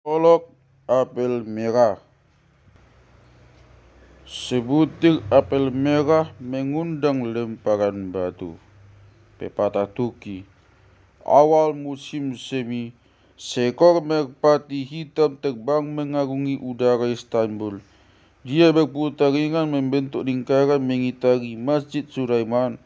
Olok apel merah. Sebutir apel merah mengundang lemparan batu. Pepatah Turki. Awal musim semi, seekor merpati hitam terbang mengarungi udara Istanbul. Dia berputar ringan membentuk lingkaran mengitari Masjid Sulaiman,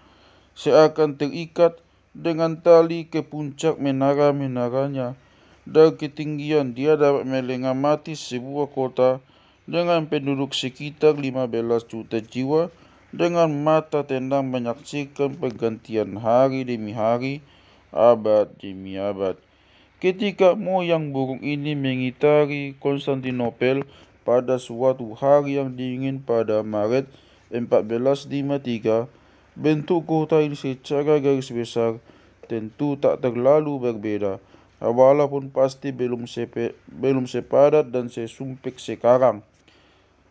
seakan terikat dengan tali ke puncak menara-menaranya. Dari ketinggian dia dapat mengamati sebuah kota dengan penduduk sekitar 15 juta jiwa dengan mata tenang menyaksikan pergantian hari demi hari, abad demi abad. Ketika moyang burung ini mengitari Konstantinopel pada suatu hari yang dingin pada Maret 1453, bentuk kota ini secara garis besar tentu tak terlalu berbeda, walaupun pasti belum sepadat dan sesumpek sekarang.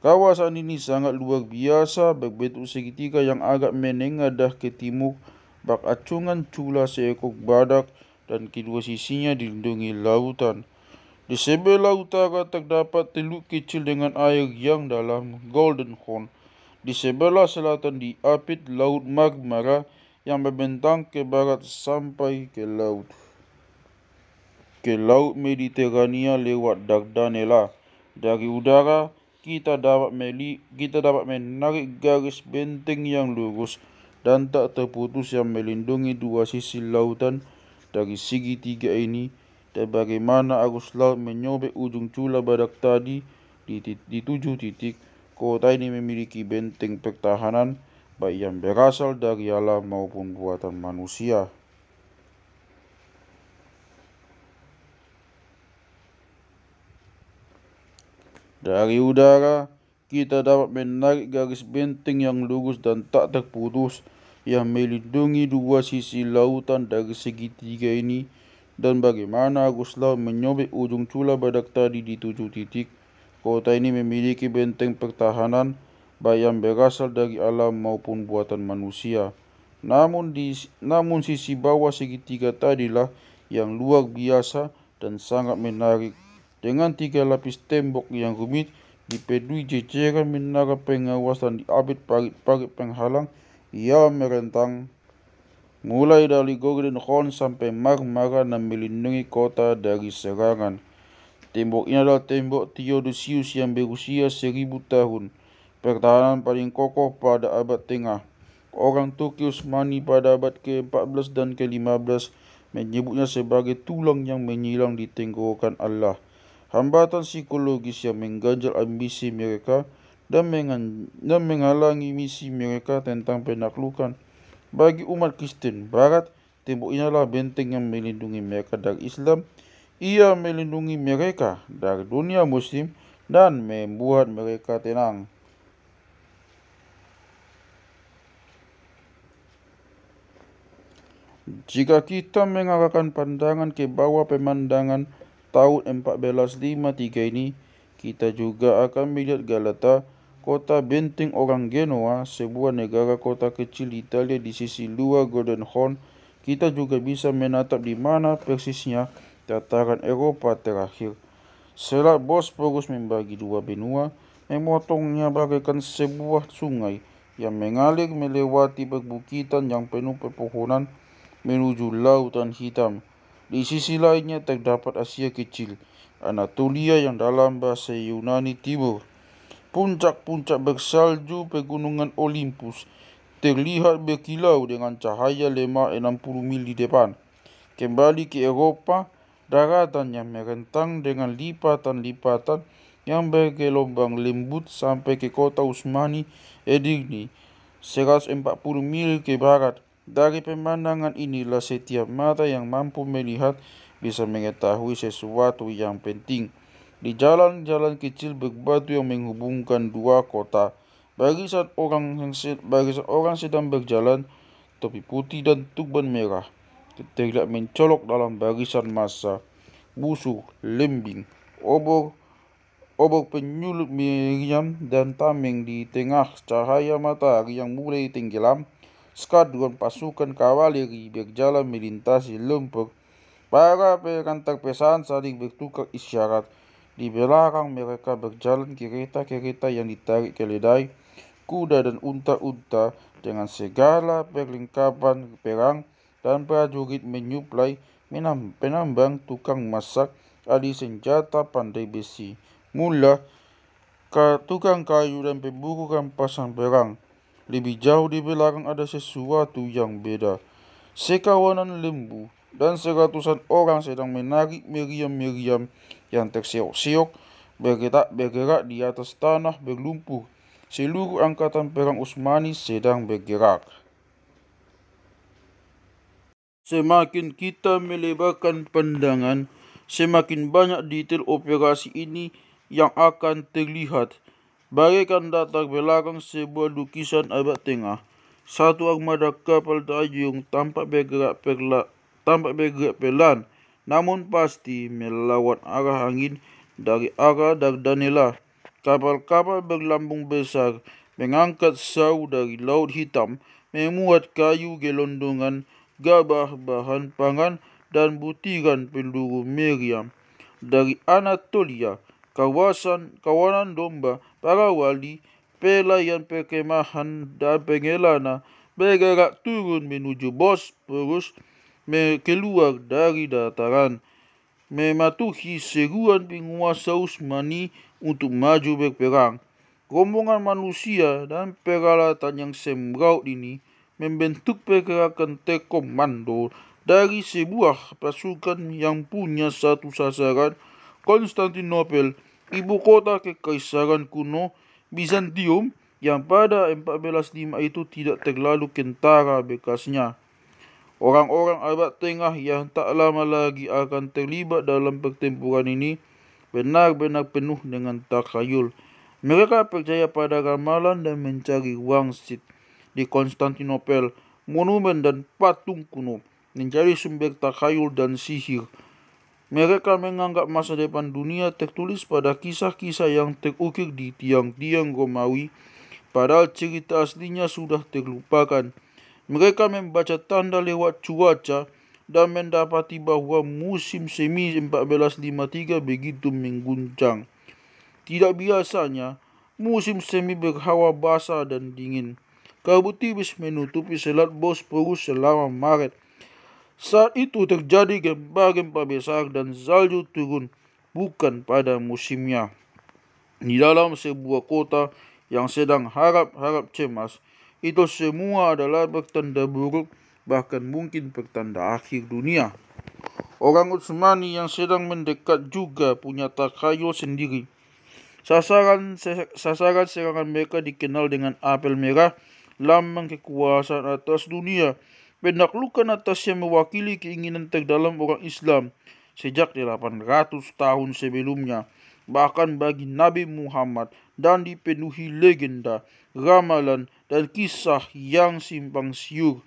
Kawasan ini sangat luar biasa, berbentuk segitiga yang agak menengadah ke timur, bak acungan cula seekor badak, dan kedua sisinya dilindungi lautan. Di sebelah utara terdapat teluk kecil dengan air yang dalam, Golden Horn. Di sebelah selatan diapit Laut Marmara yang membentang ke barat sampai ke Laut Mediterania lewat Dardanella. Dari udara, kita dapat menarik garis benteng yang lurus dan tak terputus yang melindungi dua sisi lautan dari segitiga ini, dan bagaimana arus laut menyobek ujung cula badak tadi di 7 titik. Kota ini memiliki benteng pertahanan baik yang berasal dari alam maupun buatan manusia. Dari udara, kita dapat menarik garis benteng yang lurus dan tak terputus yang melindungi dua sisi lautan dari segitiga ini, dan bagaimana arus laut menyobek ujung cula badak tadi di 7 titik. Kota ini memiliki benteng pertahanan baik yang berasal dari alam maupun buatan manusia. Namun sisi bawah segitiga tadilah yang luar biasa dan sangat menarik. Dengan 3 lapis tembok yang rumit, dipenuhi jejeran menara pengawas dan diapit parit-parit penghalang yang merentang mulai dari Golden Horn sampai Marmara dan melindungi kota dari serangan. Tembok ini adalah tembok Theodosius yang berusia 1000 tahun, pertahanan paling kokoh pada abad tengah. Orang Turki Utsmani pada abad ke-14 dan ke-15 menyebutnya sebagai tulang yang menyilang di tenggorokan Allah. Hambatan psikologis yang mengganjal ambisi mereka dan menghalangi misi mereka tentang penaklukan. Bagi umat Kristen Barat, tembok ini adalah benteng yang melindungi mereka dari Islam. Ia melindungi mereka dari dunia Muslim dan membuat mereka tenang. Jika kita mengarahkan pandangan ke bawah pemandangan tahun 1453 ini, kita juga akan melihat Galata, kota benteng orang Genoa, sebuah negara kota kecil di Italia di sisi luar Golden Horn. Kita juga bisa menatap di mana persisnya dataran Eropa terakhir. Selat Bosporus membagi dua benua, memotongnya bagaikan sebuah sungai yang mengalir melewati perbukitan yang penuh pepohonan menuju Lautan Hitam. Di sisi lainnya terdapat Asia Kecil, Anatolia yang dalam bahasa Yunani Timur. Puncak-puncak bersalju pegunungan Olympus terlihat berkilau dengan cahaya lemah 60 mil di depan. Kembali ke Eropa, daratan yang merentang dengan lipatan-lipatan yang bergelombang lembut sampai ke kota Utsmani Edirne, 140 mil ke barat. Dari pemandangan inilah setiap mata yang mampu melihat bisa mengetahui sesuatu yang penting. Di jalan-jalan kecil berbatu yang menghubungkan dua kota, barisan orang sedang berjalan, topi putih dan turban merah terlihat mencolok dalam barisan massa. Busur, lembing, obor penyulut meriam dan tameng di tengah cahaya matahari yang mulai tenggelam. Skadron pasukan kavaleri berjalan melintasi lumpur. Para pengantar pesan saling bertukar isyarat. Di belakang mereka berjalan kereta-kereta yang ditarik keledai, kuda dan unta-unta dengan segala perlengkapan perang, dan prajurit menyuplai penambang, tukang masak, ahli senjata, pandai besi, mula tukang kayu dan pemburu rampasan perang. Lebih jauh di belakang ada sesuatu yang beda. Sekawanan lembu dan seratusan orang sedang menarik meriam-meriam yang terseok-seok bergerak di atas tanah berlumpur. Seluruh angkatan perang Utsmani sedang bergerak. Semakin kita melebarkan pandangan, semakin banyak detail operasi ini yang akan terlihat. Bagaikan latar belakang sebuah lukisan abad tengah, satu armada kapal dayung tampak bergerak pelan, namun pasti melawan arah angin dari arah Dardanella. Kapal-kapal berlambung besar mengangkat sau dari Laut Hitam, memuat kayu gelondongan, gabah, bahan pangan, dan butiran peluru meriam. Dari Anatolia, kawanan domba, para wali, pelayan perkemahan, dan pengelana bergerak turun menuju Bosporus, keluar dari dataran, mematuhi seruan penguasa Utsmani untuk maju berperang. Rombongan manusia dan peralatan yang semraut ini membentuk pergerakan terkomando dari sebuah pasukan yang punya satu sasaran, Konstantinopel, ibu kota kekaisaran kuno Bizantium, yang pada 1405 itu tidak terlalu kentara bekasnya. Orang-orang abad tengah yang tak lama lagi akan terlibat dalam pertempuran ini benar-benar penuh dengan takhayul. Mereka percaya pada ramalan dan mencari wangsit. Di Konstantinopel, monumen dan patung kuno menjadi sumber takhayul dan sihir. Mereka menganggap masa depan dunia tertulis pada kisah-kisah yang terukir di tiang-tiang Romawi, padahal cerita aslinya sudah terlupakan. Mereka membaca tanda lewat cuaca dan mendapati bahwa musim semi 1453 begitu mengguncang. Tidak biasanya, musim semi berhawa basah dan dingin. Kabut tipis menutupi Selat Bosporus selama Maret. Saat itu terjadi gempa-gempa besar dan salju turun, bukan pada musimnya. Di dalam sebuah kota yang sedang harap-harap cemas, itu semua adalah pertanda buruk, bahkan mungkin pertanda akhir dunia. Orang Utsmani yang sedang mendekat juga punya takhayul sendiri. Sasaran serangan mereka dikenal dengan apel merah, lambang kekuasaan atas dunia. Penaklukan atasnya mewakili keinginan terdalam orang Islam sejak 800 tahun sebelumnya, bahkan bagi Nabi Muhammad, dan dipenuhi legenda, ramalan, dan kisah yang simpang siur.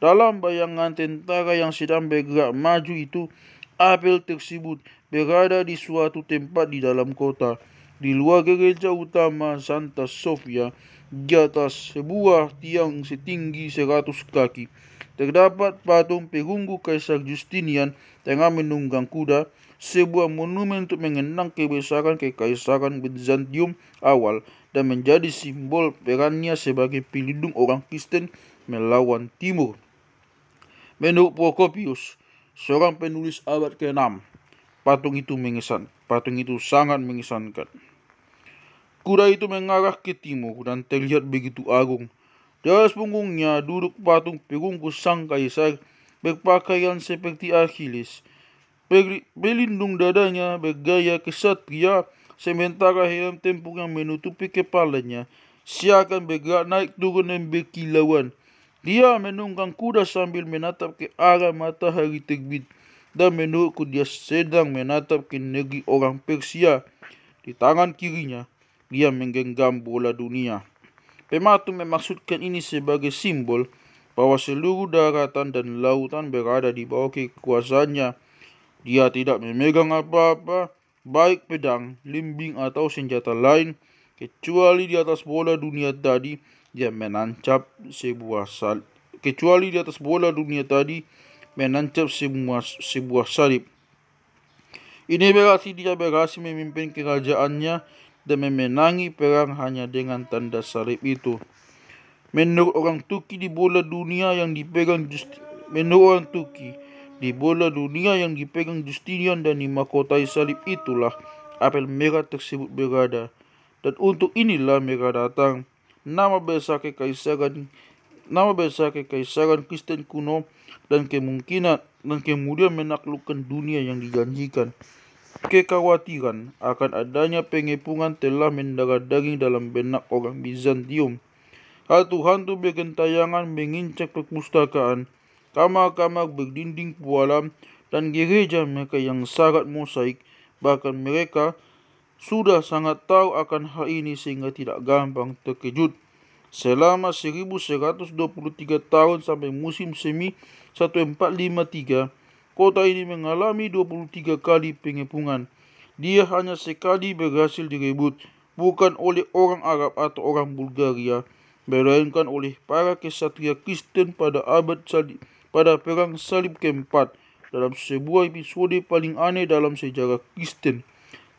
Dalam bayangan tentara yang sedang bergerak maju itu, apel tersebut berada di suatu tempat di dalam kota, di luar gereja utama Santa Sofia. Di atas sebuah tiang setinggi 100 kaki, terdapat patung perunggu Kaisar Justinian tengah menunggang kuda, sebuah monumen untuk mengenang kebesaran Kekaisaran Bizantium awal dan menjadi simbol perannya sebagai pelindung orang Kristen melawan Timur. Menurut Prokopius, seorang penulis abad ke-6, patung itu sangat mengesankan. Kuda itu mengarah ke timur dan terlihat begitu agung. Di atas punggungnya duduk patung perunggu sang kaisar berpakaian seperti Achilles. Pelindung dadanya bergaya kesatria, sementara helm tempur yang menutupi kepalanya seakan bergerak naik turun dan berkilauan. Dia menunggang kuda sambil menatap ke arah matahari terbit, dan menurutku dia sedang menatap ke negeri orang Persia. Di tangan kirinya, dia menggenggam bola dunia. Pematung memaksudkan ini sebagai simbol bahwa seluruh daratan dan lautan berada di bawah kekuasaannya. Dia tidak memegang apa-apa, baik pedang, limbing, atau senjata lain, kecuali di atas bola dunia tadi dia menancap sebuah salib. Ini berarti dia berhasil memimpin kerajaannya dan memenangi perang hanya dengan tanda salib itu. Menurut orang Turki di bola dunia yang dipegang Justinian dan dimahkotai salib itulah apel merah tersebut berada. Dan untuk inilah mereka datang. Nama besar kekaisaran Kristen kuno dan kemudian menaklukkan dunia yang dijanjikan. Kekhawatiran akan adanya pengepungan telah mendarah daging dalam benak orang Bizantium. Hantu-hantu bergentayangan menginjak perpustakaan, kamar-kamar berdinding pualam, dan gereja mereka yang syarat mosaik. Bahkan mereka sudah sangat tahu akan hal ini sehingga tidak gampang terkejut. Selama 1123 tahun sampai musim semi 1453, kota ini mengalami 23 kali pengepungan. Dia hanya sekali berhasil direbut, bukan oleh orang Arab atau orang Bulgaria, melainkan oleh para kesatria Kristen pada perang salib keempat, dalam sebuah episode paling aneh dalam sejarah Kristen.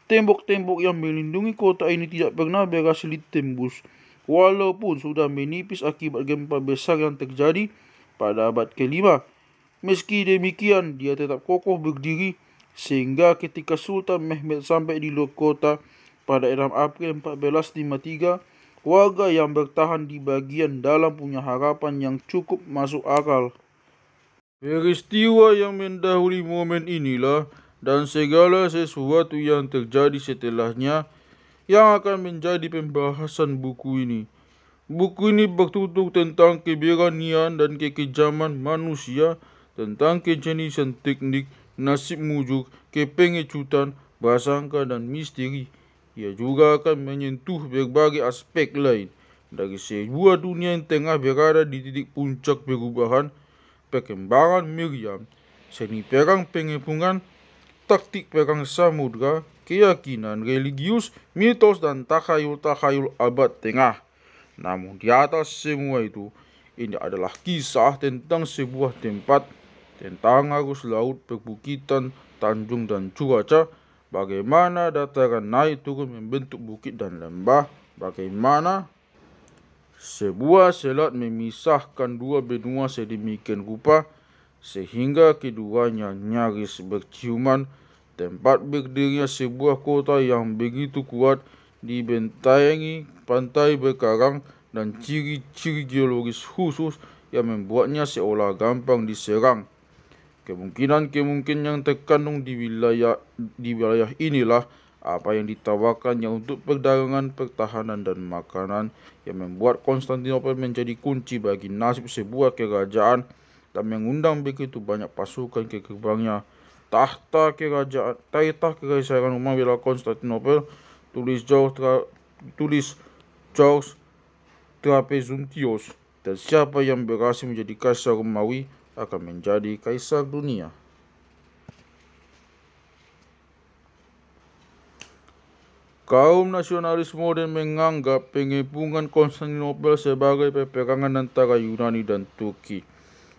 Tembok-tembok yang melindungi kota ini tidak pernah berhasil ditembus, walaupun sudah menipis akibat gempa besar yang terjadi pada abad ke-5. Meski demikian, dia tetap kokoh berdiri, sehingga ketika Sultan Mehmed sampai di luar kota pada 6 April 1453, warga yang bertahan di bagian dalam punya harapan yang cukup masuk akal. Peristiwa yang mendahului momen inilah dan segala sesuatu yang terjadi setelahnya yang akan menjadi pembahasan buku ini. Buku ini bertutur tentang keberanian dan kekejaman manusia, tentang kejeniusan teknik, nasib mujur, kepengecutan, prasangka, dan misteri. Ia juga akan menyentuh berbagai aspek lain dari sebuah dunia yang tengah berada di titik puncak perubahan, perkembangan meriam, seni perang pengepungan, taktik perang samudra, keyakinan religius, mitos, dan takhayul-takhayul abad tengah. Namun di atas semua itu, ini adalah kisah tentang sebuah tempat, tentang arus laut, perbukitan, tanjung, dan cuaca, bagaimana dataran naik turun membentuk bukit dan lembah, bagaimana sebuah selat memisahkan dua benua sedemikian rupa sehingga keduanya nyaris berciuman, tempat berdirinya sebuah kota yang begitu kuat dibentengi pantai berkarang dan ciri-ciri geologis khusus yang membuatnya seolah gampang diserang. Kemungkinan yang terkandung di wilayah inilah apa yang ditawarkannya untuk perdagangan, pertahanan, dan makanan yang membuat Konstantinopel menjadi kunci bagi nasib sebuah kerajaan dan mengundang begitu banyak pasukan ke gerbangnya. Tahta Kekaisaran Romawi adalah Konstantinopel, tulis George Trapezuntios, dan siapa yang berhasil menjadi kaisar Romawi akan menjadi kaisar dunia. Kaum nasionalis modern menganggap pengepungan Konstantinopel sebagai peperangan antara Yunani dan Turki.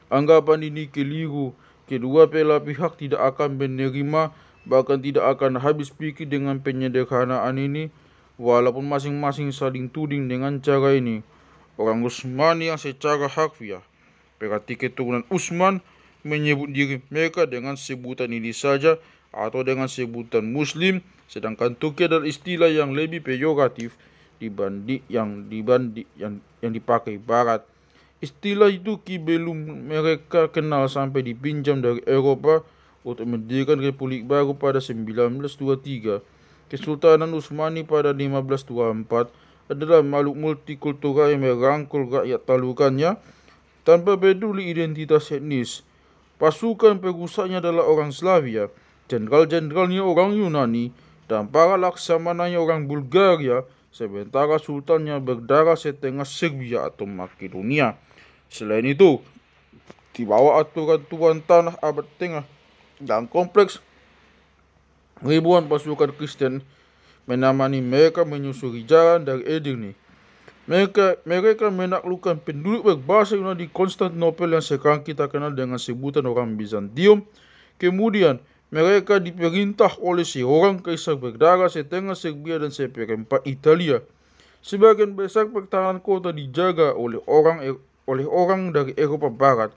Anggapan ini keliru. Kedua belah pihak tidak akan menerima, bahkan tidak akan habis pikir dengan penyederhanaan ini, walaupun masing-masing saling tuding dengan cara ini. Orang Utsmani yang secara harfiah, berarti keturunan Utsman, menyebut diri mereka dengan sebutan ini saja atau dengan sebutan Muslim, sedangkan Turki adalah istilah yang lebih peyoratif dibanding yang dipakai Barat. Istilah itu belum mereka kenal sampai dipinjam dari Eropa untuk mendirikan Republik Baru pada 1923. Kesultanan Utsmani pada 1524 adalah makhluk multikultural yang merangkul rakyat talukannya tanpa peduli identitas etnis. Pasukan perusaknya adalah orang Slavia, jenderal-jenderalnya orang Yunani, dan para laksamananya orang Bulgaria, sementara sultannya berdarah setengah Serbia atau Makedonia. Selain itu, di bawah aturan tuan tanah abad tengah dan kompleks, ribuan pasukan Kristen menemani mereka menyusuri jalan dari Edirne. Mereka menaklukkan penduduk berbahasa Yunani di Konstantinopel yang sekarang kita kenal dengan sebutan orang Bizantium. Kemudian Mereka diperintah oleh seorang kaisar berdarah setengah Serbia dan seperempat Italia. Sebagian besar pertahanan kota dijaga oleh orang dari Eropa Barat.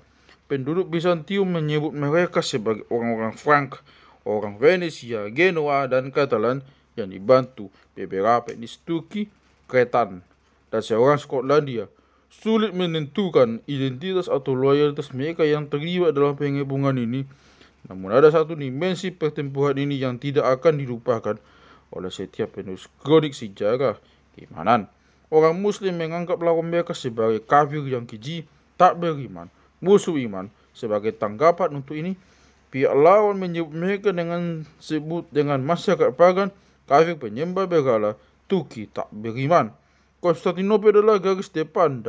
Penduduk Bizantium menyebut mereka sebagai orang-orang Frank, orang Venesia, Genoa, dan Catalan yang dibantu beberapa etnis Turki, Kretan, dan seorang Skotlandia. Sulit menentukan identitas atau loyalitas mereka yang terlibat dalam pengepungan ini. Namun ada satu dimensi pertempuran ini yang tidak akan dilupakan oleh setiap penulis kronik sejarah, keimanan. Orang Muslim menganggap lawan mereka sebagai kafir yang keji, tak beriman, musuh iman. Sebagai tanggapan untuk ini, pihak lawan menyebut mereka dengan masyarakat pagan, kafir penyembah berhala, Turki tak beriman. Konstantinopel adalah garis depan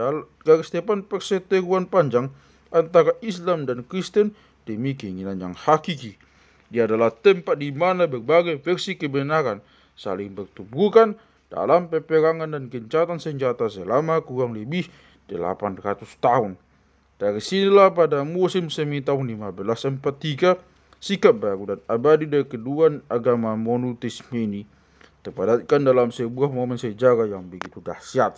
perseteruan panjang antara Islam dan Kristen demi keinginan yang hakiki. Dia adalah tempat di mana berbagai versi kebenaran saling bertuburkan dalam peperangan dan gencatan senjata selama kurang lebih 800 tahun. Dari sinilah pada musim semi tahun 1543, sikap baru dan abadi dari kedua agama monoteisme ini terpadatkan dalam sebuah momen sejarah yang begitu dahsyat.